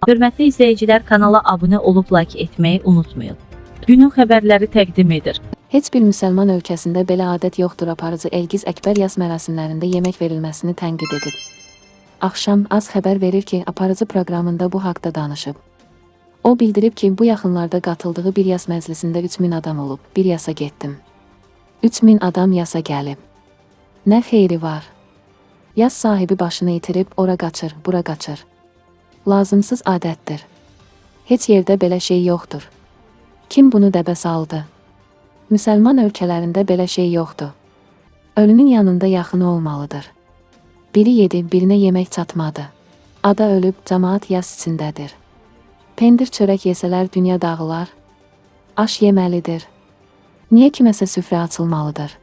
Hörmətli izləyicilər, kanala abunə olub like etməyi unutmayın. Günün xəbərləri təqdim edir. Heç bir müsəlman ölkəsində belə adət yoxdur. Aparıcı Elgiz Əkbər yas mərasimlərində yemək verilməsini tənqid edib. Axşam Az xəbər verir ki, aparıcı proqramında bu haqda danışıb. O bildirib ki, bu yaxınlarda qatıldığı bir yas məclisində 3000 adam olub. Bir yasa getdim. 3000 adam yasa gəlib. Nə xeyri var? Yas sahibi başını itirib, ora qaçır, bura qaçır. Lazımsız adətdir. Heç yerdə belə şey yoxdur. Kim bunu dəbə saldı? Müsəlman ölkələrində belə şey yoxdur. Ölünün yanında yaxını olmalıdır. Biri yedi, birinə yemək çatmadı. Ada ölüb, cəmaat yas içindədir. Pendir çörək yesələr dünya dağılar. Aş yeməlidir. Niyə kiməsə süfrə açılmalıdır?